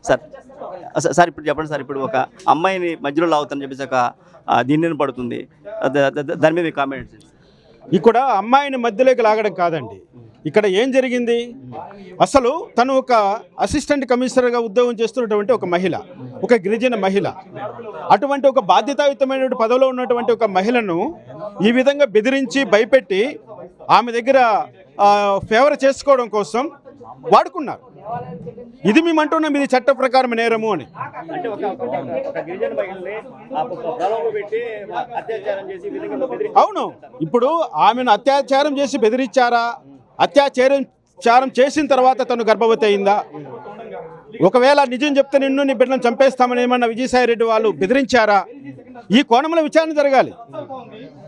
Sir sir ఇప్పుడు చెప్పండి sir, ఇప్పుడు ఒక అమ్మాయిని మధ్యలో లాగుతారని చెప్పేసి ఒక దీన్ని పడుతుంది, దాని మీద మీ కామెంట్స్. ఇక్కడ అమ్మాయిని మధ్యలోకి లాగడం కాదండి, ఇక్కడ ఏం జరిగింది, అసలు తను ఒక అసిస్టెంట్ కమిషనర్గా ఉద్యోగం చేస్తున్నటువంటి ఒక మహిళ, ఒక గిరిజన మహిళ, అటువంటి ఒక బాధ్యతాయుతమైనటువంటి పదవిలో ఉన్నటువంటి ఒక మహిళను ఈ విధంగా బెదిరించి భయపెట్టి ఆమె దగ్గర ఫేవర్ చేసుకోవడం కోసం వాడుకున్నారు. ఇది మేము అంటున్నాం, ఇది చట్ట ప్రకారం నేరము అని. అవును, ఇప్పుడు ఆమెను అత్యాచారం చేసి బెదిరించారా, అత్యాచారం చేసిన తర్వాత తను గర్భవతి అయిందా, ఒకవేళ నిజం చెప్తే నిన్ను నీ బిడ్డను చంపేస్తామని ఏమన్నా విజయసాయి రెడ్డి వాళ్ళు బెదిరించారా, ఈ కోణంలో విచారణ జరగాలి.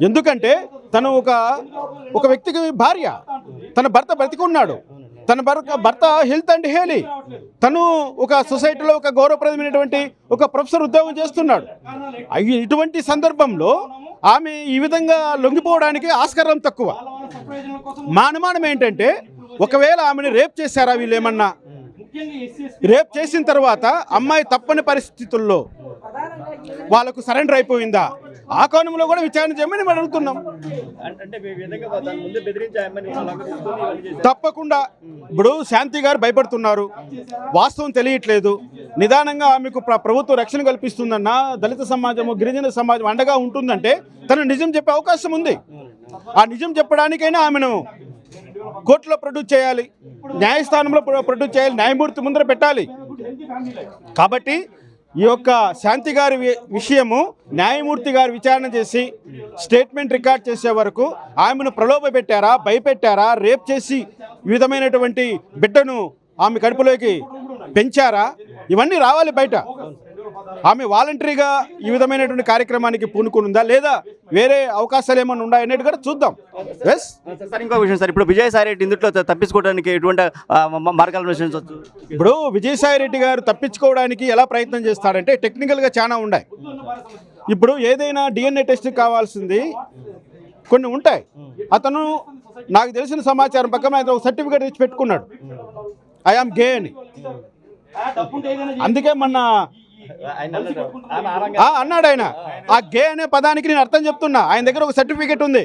ఎందుకంటే తను ఒక వ్యక్తికి భార్య, తన భర్త బ్రతికున్నాడు, తన భర్త హెల్త్ అండ్ హేలీ, తను ఒక సొసైటీలో ఒక గౌరవప్రదమైనటువంటి ఒక ప్రొఫెసర్ ఉద్యోగం చేస్తున్నాడు. ఇటువంటి సందర్భంలో ఆమె ఈ విధంగా లొంగిపోవడానికి ఆస్కారం తక్కువ. మా అనుమానం ఏంటంటే, ఒకవేళ ఆమెను రేప్ చేశారా వీళ్ళు ఏమన్నా, రేప్ చేసిన తర్వాత అమ్మాయి తప్పని పరిస్థితుల్లో వాళ్ళకు సరెండర్ అయిపోయిందా, ఆ కోణంలో కూడా విచారణ చేయమని మేము అడుగుతున్నాం. తప్పకుండా ఇప్పుడు శాంతి గారు భయపడుతున్నారు, వాస్తవం తెలియట్లేదు, నిదానంగా ఆమెకు ప్రభుత్వం రక్షణ కల్పిస్తుందన్న, దళిత సమాజము గిరిజన సమాజం అండగా ఉంటుందంటే తను నిజం చెప్పే అవకాశం ఉంది. ఆ నిజం చెప్పడానికైనా ఆమెను కోర్టులో ప్రొడ్యూస్ చేయాలి, న్యాయస్థానంలో ప్రొడ్యూస్ చేయాలి, న్యాయమూర్తి ముందర పెట్టాలి. కాబట్టి ఈ యొక్క శాంతి గారి విషయము న్యాయమూర్తి గారు విచారణ చేసి స్టేట్మెంట్ రికార్డ్ చేసే వరకు ఆమెను ప్రలోభ పెట్టారా, భయపెట్టారా, రేప్ చేసి విధమైనటువంటి బిడ్డను ఆమె కడుపులోకి పెంచారా, ఇవన్నీ రావాలి బయట. ఆమె వాలంటరీగా ఈ విధమైనటువంటి కార్యక్రమానికి పూనుకునుందా లేదా వేరే అవకాశాలు ఏమైనా ఉన్నాయనేది కూడా చూద్దాం. సార్ ఇంకో విషయం సార్, ఇప్పుడు విజయసాయి రెడ్డి ఇందులో తప్పించుకోవడానికి ఎటువంటి మార్గాలు అనుసరించవచ్చు? ఇప్పుడు విజయసాయి రెడ్డి గారు తప్పించుకోవడానికి ఎలా ప్రయత్నం చేస్తాడంటే టెక్నికల్గా చాలా ఉన్నాయి. ఇప్పుడు ఏదైనా DNA టెస్ట్ కావాల్సింది కొన్ని ఉంటాయి. అతను నాకు తెలిసిన సమాచారం పక్కన ఒక సర్టిఫికేట్ ఇచ్చి పెట్టుకున్నాడు, ఐఆమ్ గే అని. అందుకే మొన్న అన్నాడు ఆయన, ఆ గే అనే పదానికి నేను అర్థం చెప్తున్నా, ఆయన దగ్గర ఒక సర్టిఫికేట్ ఉంది,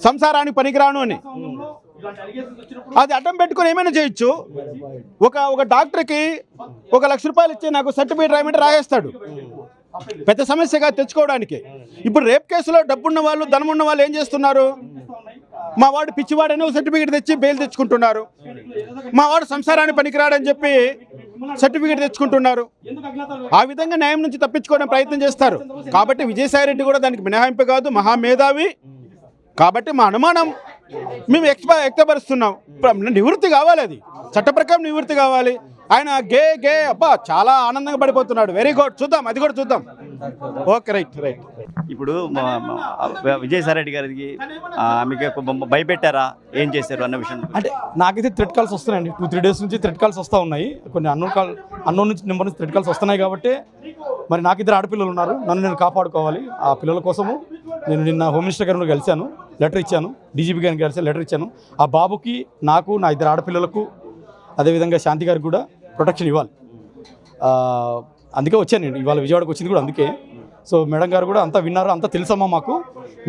సంసారానికి పనికిరాను అని. అది అడ్డం పెట్టుకుని ఏమైనా చేయొచ్చు. ఒక డాక్టర్కి 1 లక్ష రూపాయలు ఇచ్చి నాకు సర్టిఫికేట్ రాయమంటే రాయేస్తాడు, పెద్ద సమస్యగా తెచ్చుకోవడానికి. ఇప్పుడు రేప్ కేసులో డబ్బున్న వాళ్ళు, ధనం ఉన్న వాళ్ళు ఏం చేస్తున్నారు, మా వాడు పిచ్చివాడని ఒక సర్టిఫికేట్ తెచ్చి బెయిల్ తెచ్చుకుంటున్నారు, మా వాడు సంసారాన్ని పనికిరాడని చెప్పి సర్టిఫికేట్ తెచ్చుకుంటున్నారు. ఆ విధంగా న్యాయం నుంచి తప్పించుకోవడం ప్రయత్నం చేస్తారు. కాబట్టి విజయసాయి రెడ్డి కూడా దానికి మినహాయింపు కాదు, మహామేధావి. కాబట్టి మా అనుమానం మేము వ్యక్తపరుస్తున్నాం. నివృత్తి కావాలి, అది చట్ట ప్రకారం నివృత్తి కావాలి. ఆయన గే అబ్బా చాలా ఆనందంగా పడిపోతున్నాడు. వెరీ గుడ్, చూద్దాం, అది కూడా చూద్దాం. Okay, right. ఇప్పుడు విజయసాయి రెడ్డి గారికి మీకు భయపెట్టారా, ఏం చేశారు అన్న విషయం అంటే నాకైతే థ్రెడ్ కాల్స్ వస్తున్నాయండి. 2-3 డేస్ నుంచి థ్రెడ్ కాల్స్ వస్తూ ఉన్నాయి. కొన్ని అన్నోన్ నుంచి నెంబర్ నుంచి థ్రెడ్ కాల్స్ వస్తున్నాయి. కాబట్టి మరి నాకు 2 ఆడపిల్లలు ఉన్నారు, నన్ను నేను కాపాడుకోవాలి. ఆ పిల్లల కోసము నేను నిన్న హోమ్ మినిస్టర్ గారిని కలిశాను, లెటర్ ఇచ్చాను, డీజీపీ గారిని కలిసి లెటర్ ఇచ్చాను. ఆ బాబుకి, నాకు, నా 2 ఆడపిల్లలకు, అదేవిధంగా శాంతి గారికి కూడా ప్రొటెక్షన్ ఇవ్వాలి. అందుకే వచ్చాను నేను ఇవాళ, విజయవాడకు వచ్చింది కూడా అందుకే. సో మేడం గారు కూడా అంతా విన్నారు, అంతా తెలుసమ్మా, మాకు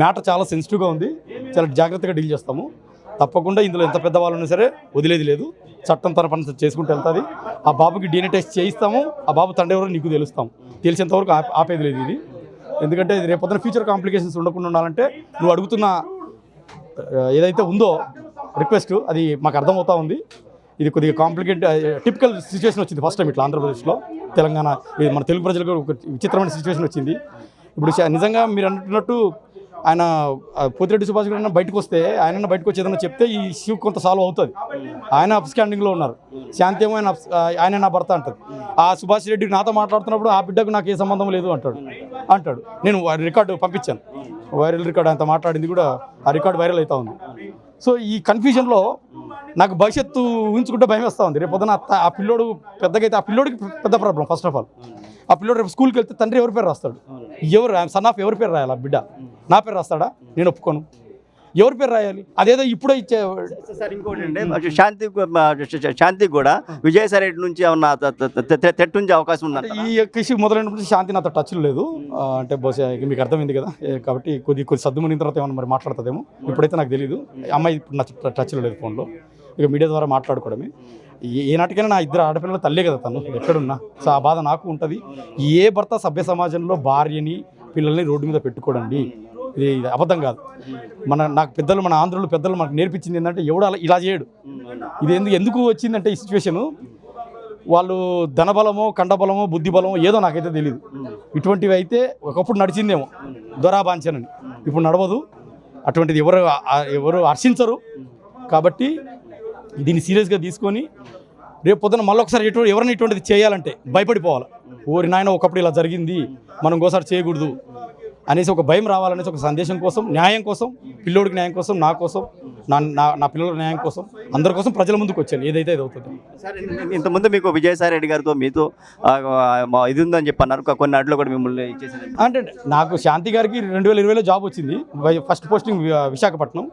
మ్యాటర్ చాలా సెన్సిటివ్గా ఉంది, చాలా జాగ్రత్తగా డీల్ చేస్తాము. తప్పకుండా ఇందులో ఎంత పెద్దవాళ్ళు ఉన్నా సరే వదిలేది లేదు, చట్టం తన పని చేసుకుంటూ వెళ్తుంది. ఆ బాబుకి DNA టెస్ట్ చేయిస్తాము, ఆ బాబు తండ్రి ఎవరో నీకు తెలుస్తాం, తెలిసేంతవరకు ఆపేది లేదు ఇది. ఎందుకంటే ఇది రేపొద్దున ఫ్యూచర్ కాంప్లికేషన్స్ ఉండకుండా ఉండాలంటే నువ్వు అడుగుతున్న ఏదైతే ఉందో రిక్వెస్ట్, అది మాకు అర్థమవుతా ఉంది. ఇది కొద్దిగా టిపికల్ సిచ్యువేషన్ వచ్చింది ఫస్ట్ టైం ఇట్లా ఆంధ్రప్రదేశ్లో, తెలంగాణ, మన తెలుగు ప్రజలకు ఒక విచిత్రమైన సిచ్యువేషన్ వచ్చింది. ఇప్పుడు నిజంగా మీరు అంటున్నట్టు ఆయన పోతిరెడ్డి సుభాష్ గారు బయటకు వస్తే, ఆయన బయటకు వచ్చి ఏదైనా చెప్తే ఈ ఇష్యూ కొంత సాల్వ్ అవుతుంది. ఆయన అప్స్టాండింగ్లో ఉన్నారు, శాంతి ఏమో ఆయన నా భర్త అంటారు. ఆ సుభాష్ రెడ్డి నాతో మాట్లాడుతున్నప్పుడు ఆ బిడ్డకు నాకు ఏ సంబంధం లేదు అంటాడు. నేను రికార్డు పంపించాను, వైరల్ రికార్డు, అంత మాట్లాడింది కూడా ఆ రికార్డు వైరల్ అవుతా ఉంది. సో ఈ కన్ఫ్యూజన్లో నాకు భవిష్యత్తు ఊహించుకుంటే భయం వేస్తూ ఉంది. రేపు పొద్దున ఆ పిల్లోడు పెద్దగా అయితే ఆ పిల్లోడికి పెద్ద ప్రాబ్లం. ఫస్ట్ ఆఫ్ ఆల్ ఆ పిల్లోడు రేపు స్కూల్కి వెళ్తే తండ్రి ఎవరి పేరు రాస్తాడు, సన్ ఆఫ్ ఎవరి పేరు రాయాలి, ఆ బిడ్డ నా పేరు రాస్తాడా, నేను ఒప్పుకోను. ఎవరి పేరు రాయాలి? అదేదో ఇప్పుడే ఇచ్చే సార్ ఇంకోటి అండి, శాంతికి కూడా విజయసాయి రెడ్డి నుంచి ఏమన్నా థ్రెట్ ఉండే అవకాశం ఉందంట. ఈ కృషి మొదలైనప్పుడు శాంతి నాతో టచ్లో లేదు. అంటే బహుశా మీకు అర్థమైంది కదా, కాబట్టి కొద్ది సర్దు మునిగిన తర్వాత ఏమన్నా మరి మాట్లాడుతుందేమో. ఇప్పుడైతే నాకు తెలియదు. అమ్మాయి ఇప్పుడు నా టచ్లో లేదు ఫోన్లో. ఇక మీడియా ద్వారా మాట్లాడుకోవడమే. ఏనాటికైనా నా ఇద్దరు ఆడపిల్లల తల్లే కదా తను, ఎక్కడున్నా. సో ఆ బాధ నాకు ఉంటుంది. ఏ భర్త సభ్య సమాజంలో భార్యని పిల్లల్ని రోడ్డు మీద పెట్టుకోడండి, ఇది అబద్ధం కాదు. నాకు పెద్దలు, మన ఆంధ్రులు పెద్దలు మనకు నేర్పించింది ఏంటంటే ఎవడు అలా ఇలా చేయడు. ఇది ఎందుకు వచ్చిందంటే ఈ సిచ్యువేషను, వాళ్ళు ధనబలమో కండబలమో బుద్ధి బలమో ఏదో నాకైతే తెలియదు. ఇటువంటివి అయితే ఒకప్పుడు నడిచిందేమో దొరాబాంచనని, ఇప్పుడు నడవదు. అటువంటిది ఎవరు హర్షించరు. కాబట్టి దీన్ని సీరియస్గా తీసుకొని రేపు పొద్దున మళ్ళీ ఒకసారి ఎవరైనా ఇటువంటిది చేయాలంటే భయపడిపోవాలి. ఓరి నాయన ఒకప్పుడు ఇలా జరిగింది, మనం ఇంకోసారి చేయకూడదు అనేసి ఒక భయం రావాలనేసి ఒక సందేశం కోసం, న్యాయం కోసం, పిల్లోడికి న్యాయం కోసం, నా కోసం, నా పిల్లల న్యాయం కోసం, అందరి కోసం ప్రజల ముందుకు వచ్చాను. ఏదైతే ఇది అవుతుంది. సార్ ఇంతకుముందు మీకు విజయసాయి రెడ్డి గారితో మీతో ఇది ఉందని చెప్పి అన్నారు, కొన్ని అడ్లు కూడా మిమ్మల్ని ఇచ్చేసారు అంటే నాకు శాంతి గారికి 2020లో జాబ్ వచ్చింది, ఫస్ట్ పోస్టింగ్ విశాఖపట్నం.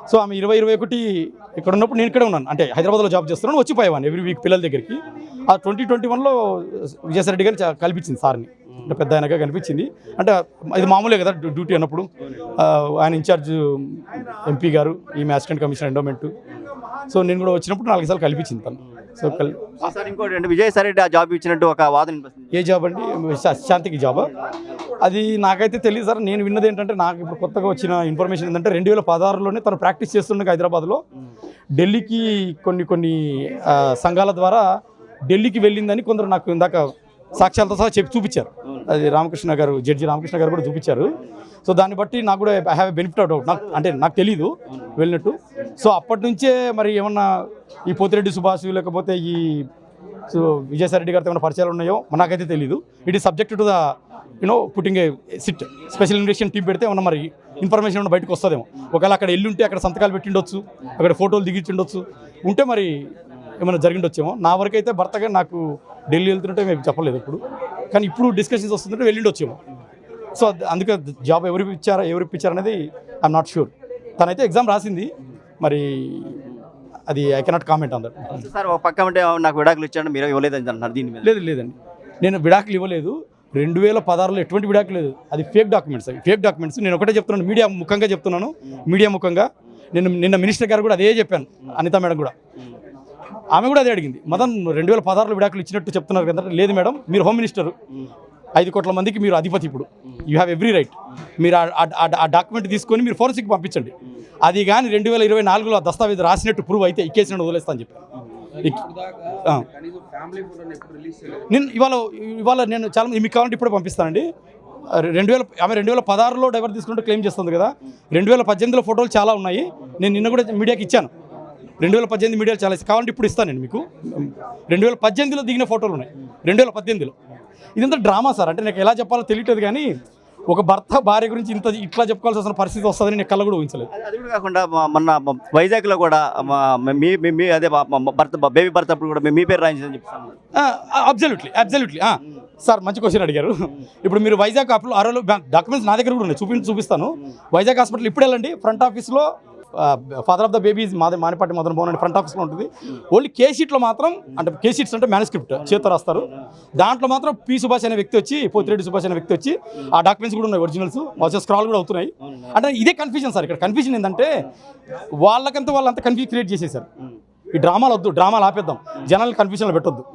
సో ఆమె 2021 ఇక్కడ ఉన్నప్పుడు నేను ఇక్కడే ఉన్నాను, అంటే హైదరాబాద్లో జాబ్ చేస్తున్నాను, వచ్చిపోయేవాను ఎవ్రీ వీక్ పిల్లల దగ్గరికి. ఆ 2021లో విజయసాయి రెడ్డి గారు కల్పించింది సార్ని, అంటే పెద్ద ఆయనగా కనిపించింది. అంటే ఇది మామూలే కదా డ్యూటీ అన్నప్పుడు. ఆయన ఇన్ఛార్జ్ ఎంపీ గారు, ఈమె అసిస్టెంట్ కమిషనర్ ఎండోమెంట్. సో నేను కూడా వచ్చినప్పుడు 4 సార్లు కల్పించింది తను. సో సార్ ఇంకోటి అండి, విజయసాయి రెడ్డి ఆ జాబ్ ఇచ్చినట్టు ఒక వాదన. ఏ జాబ్ అండి? శాంతికి జాబా? అది నాకైతే తెలియదు సార్. నేను విన్నది ఏంటంటే, నాకు ఇప్పుడు కొత్తగా వచ్చిన ఇన్ఫర్మేషన్ ఏంటంటే 2016లోనే తను ప్రాక్టీస్ చేస్తుండగా హైదరాబాద్లో ఢిల్లీకి కొన్ని సంఘాల ద్వారా ఢిల్లీకి వెళ్ళిందని కొందరు నాకు ఇందాక సాక్ష్యాలతో సహా చూపించారు. అది రామకృష్ణ గారు, జడ్జి రామకృష్ణ గారు కూడా చూపించారు. సో దాన్ని బట్టి నాకు కూడా I have a benefit out. నాకు తెలీదు వెళ్ళినట్టు. సో అప్పటి నుంచే మరి ఏమన్నా ఈ పోతిరెడ్డి సుభాష్ లేకపోతే ఈ విజయసాయి రెడ్డి గారితో ఏమైనా పరిచయాలు ఉన్నాయో నాకైతే తెలీదు. It is subject to the putting a SIT special investigation team పెడితే ఏమన్నా మరి ఇన్ఫర్మేషన్ ఏమన్నా బయటకు వస్తుందేమో. ఒకవేళ అక్కడ ఉంటే అక్కడ సంతకాలు పెట్టిండొచ్చు, అక్కడ ఫోటోలు దిగించిండొచ్చు, ఉంటే మరి ఏమైనా జరిగిండొచ్చేమో. నా వరకు అయితే భర్తగా నాకు ఢిల్లీ వెళ్తుంటే మేము చెప్పలేదు ఇప్పుడు, కానీ ఇప్పుడు డిస్కషన్స్ వస్తుంటే వెళ్ళిండొచ్చేమో. సో అందుకే జాబ్ ఎవరికి ఇప్పించారనేది ఐఎమ్ నాట్ షూర్. తనైతే ఎగ్జామ్ రాసింది, మరి అది I cannot comment on that. Sir ఒక పక్క అంటే నాకు విడాకులు ఇచ్చాను, మీరు ఇవ్వలేదని అంటున్నారు దీని మీద. లేదండి, నేను విడాకులు ఇవ్వలేదు. 2016లో ఎటువంటి విడాకులు లేదు. అది ఫేక్ డాక్యుమెంట్స్. అవి ఫేక్ డాక్యుమెంట్స్. నేను ఒకటే చెప్తున్నాను, మీడియా ముఖంగా నేను నిన్న మినిస్టర్ గారు కూడా అదే చెప్పాను, అనిత మేడం కూడా. ఆమె కూడా అదే అడిగింది, మదన్ 2016లో విడాకులు ఇచ్చినట్టు చెప్తున్నారు కదా. లేదు మేడం, మీరు హోమ్ మినిస్టర్, 5 కోట్ల మందికి మీరు అధిపతి, ఇప్పుడు యూ హ్యావ్ ఎవ్రీ రైట్. మీరు ఆ డాక్యుమెంట్ తీసుకొని మీరు ఫోరెన్సిక్ పంపించండి. అది కానీ 2024లో ఆ దస్తావేజ్ రాసినట్టు ప్రూవ్ అయితే ఇచ్చేసిన వదిలేస్తా అని చెప్పి. నేను ఇవాళ నేను చాలా మీకు కావాలంటే ఇప్పుడే పంపిస్తానండి. 2016లో డైవర్స్ తీసుకుంటే క్లెయిమ్ చేస్తుంది కదా. 2018లో ఫోటోలు చాలా ఉన్నాయి. నేను నిన్న కూడా మీడియాకి ఇచ్చాను. 2018 మీడియాలో చాలా కావాలంటే ఇప్పుడు ఇస్తాను నేను మీకు. 2018లో దిగిన ఫోటోలు ఉన్నాయి. 2018లో ఇదంతా డ్రామా సార్. అంటే నాకు ఎలా చెప్పాలో తెలియట్లేదు, కానీ ఒక భర్త భార్య గురించి ఇట్లా చెప్పుకోవాల్సిన పరిస్థితి వస్తుందని నేను కళ్ళ కూడా ఊహించలేదు. అది కూడా కాకుండా మొన్న వైజాగ్లో కూడా మీ అదే బేబీ భర్త అప్పుడు కూడా మీ పేరు రాయించని చెప్తాను. అబ్జల్యూట్లీ సార్, మంచి క్వశ్చన్ అడిగారు. ఇప్పుడు మీరు వైజాగ్ అప్పుడు డాక్యుమెంట్స్ నా దగ్గర కూడా ఉన్నాయి, చూపిస్తాను. వైజాగ్ హాస్పిటల్ ఇప్పుడు వెళ్ళండి, ఫ్రంట్ ఆఫీస్లో father of the babies Manipati Madan Bhavan అని ఫ్రంట్ ఆఫీస్లో ఉంటుంది. ఓన్లీ కేషీట్లో మాత్రం, అంటే కేషీట్స్ అంటే మ్యానుస్క్రిప్ట్ చేతితో రాస్తారు, దాంట్లో మాత్రం పి సుభాష్ అనే వ్యక్తి వచ్చి, పోతిరెడ్డి సుభాష్ అనే వ్యక్తి వచ్చి, ఆ డాక్యుమెంట్స్ కూడా ఉన్నాయి, ఒరిజినల్స్ వచ్చే స్క్రాల్ కూడా అవుతున్నాయి. అంటే ఇదే కన్ఫ్యూజన్ సార్. ఇక్కడ కన్ఫ్యూజన్ ఏంటంటే వాళ్ళంతా కన్ఫ్యూజ్ క్రియేట్ చేసేసారు. ఈ డ్రామాలు వద్దు, డ్రామాలు ఆపేద్దాం, జనాలను కన్ఫ్యూజన్లో పెట్టొద్దు.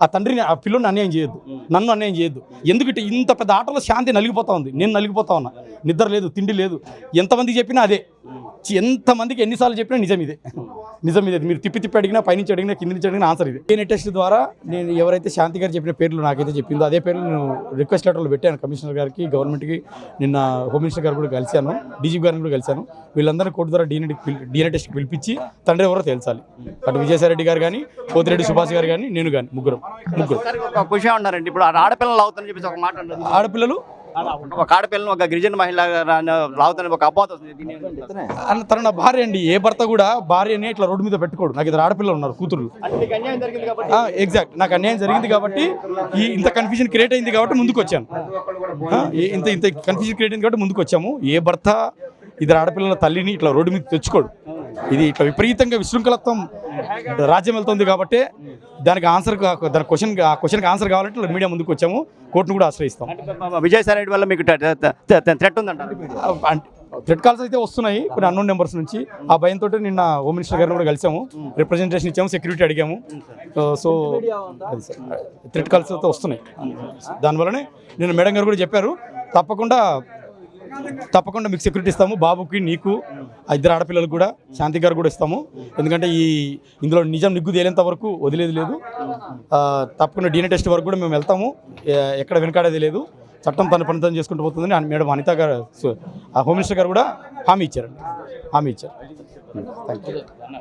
ఆ తండ్రిని, ఆ పిల్లని అన్యాయం చేయొద్దు, నన్ను అన్యాయం చేయొద్దు. ఎందుకంటే ఇంత పెద్ద ఆటలో శాంతి నలిగిపోతా ఉంది, నేను నలిగిపోతా ఉన్నా. నిద్ర లేదు, తిండి లేదు. ఎంతమందికి చెప్పినా అదే, ఎంతమందికి ఎన్నిసార్లు చెప్పినా నిజం ఇదే. మీరు తిప్పి అడిగినా, పైనుంచి అడిగినా, కింద నుంచి అడిగినా ఆన్సర్ ఇది. DNA టెస్ట్ ద్వారా నేను ఎవరైతే శాంతి గారు చెప్పిన పేర్లు నాకైతే చెప్పిందో అదే పేర్లు నేను రిక్వెస్ట్ లెటర్లు పెట్టాను కమిషనర్ గారికి, గవర్నమెంట్కి. నిన్న హోమ్ మినిస్టర్ గారు కూడా కలిశాను, డీజీపీ గారిని కూడా కలిశాను. వీళ్ళందరినీ కోర్టు ద్వారా DNA టెస్ట్కి పిలిపించి తండ్రి ఎవరో తేల్చాలి. అటు విజయసాయి రెడ్డి గారు కానీ, పోతిరెడ్డి సుభాష్ గారు కానీ, నేను కానీ, ముగ్గురు. ఖుషి ఉన్నారండి. ఇప్పుడు ఆడపిల్లలు అవుతారని చెప్పేసి ఒక మాట అన్నారు. ఆడపిల్లలు ఒక ఆడపిల్లని, ఒక గిరిజన మహిళ లావుతారని ఒక అపోహ వస్తుంది. తన నా భార్య అండి. ఏ భర్త కూడా భార్యని ఇట్లా రోడ్డు మీద పెట్టుకోడు. నాకు ఇద్దరు ఆడపిల్లలు ఉన్నారు, కూతురు. ఎగ్జాక్ట్, నాకు అన్యాయం జరిగింది కాబట్టి, ఇంత కన్ఫ్యూజన్ క్రియేట్ అయింది కాబట్టి ముందుకు వచ్చాను. ఇంత కన్ఫ్యూజన్ క్రియేట్ అయింది కాబట్టి ముందుకు వచ్చాము. ఏ భర్త ఇద్దరు ఆడపిల్లల తల్లిని ఇట్లా రోడ్డు మీద తెచ్చుకోడు. ఇది ఇట్లా విపరీతంగా విశృంఖలత్వం రాజ్యం వెళ్తుంది కాబట్టి దానికి ఆన్సర్ దాని క్వశ్చన్కి ఆన్సర్ కావాలంటే ఇట్లా మీడియా ముందుకు వచ్చాము. కోర్టును కూడా ఆశ్రయిస్తాం. విజయసాయి రెడ్డి వల్ల మీకు థ్రెట్ ఉందంట. థ్రెడ్ కాల్స్ అయితే వస్తున్నాయి కొన్ని అన్నోన్ నెంబర్స్ నుంచి. ఆ భయంతో నిన్న హోమ్ మినిస్టర్ గారిని కూడా కలిసాము, రిప్రజెంటేషన్ ఇచ్చాము, సెక్యూరిటీ అడిగాము. సో థ్రెడ్ కాల్స్ అయితే వస్తున్నాయి. దానివల్లనే నిన్న మేడం గారు కూడా చెప్పారు తప్పకుండా మీకు సెక్యూరిటీ ఇస్తాము, బాబుకి నీకు ఆ ఇద్దరు ఆడపిల్లలకు కూడా, శాంతి గారు కూడా ఇస్తాము. ఎందుకంటే ఇందులో నిజం నిగ్గు తేలేంత వరకు వదిలేది లేదు. తప్పకుండా DNA టెస్ట్ వరకు కూడా మేము వెళ్తాము, ఎక్కడ వెనకాడేది లేదు. చట్టం తన పని తను చేసుకుంటూ పోతుందని మేడం అనిత గారు, హోమ్ మినిస్టర్ గారు కూడా హామీ ఇచ్చారు. Thank you.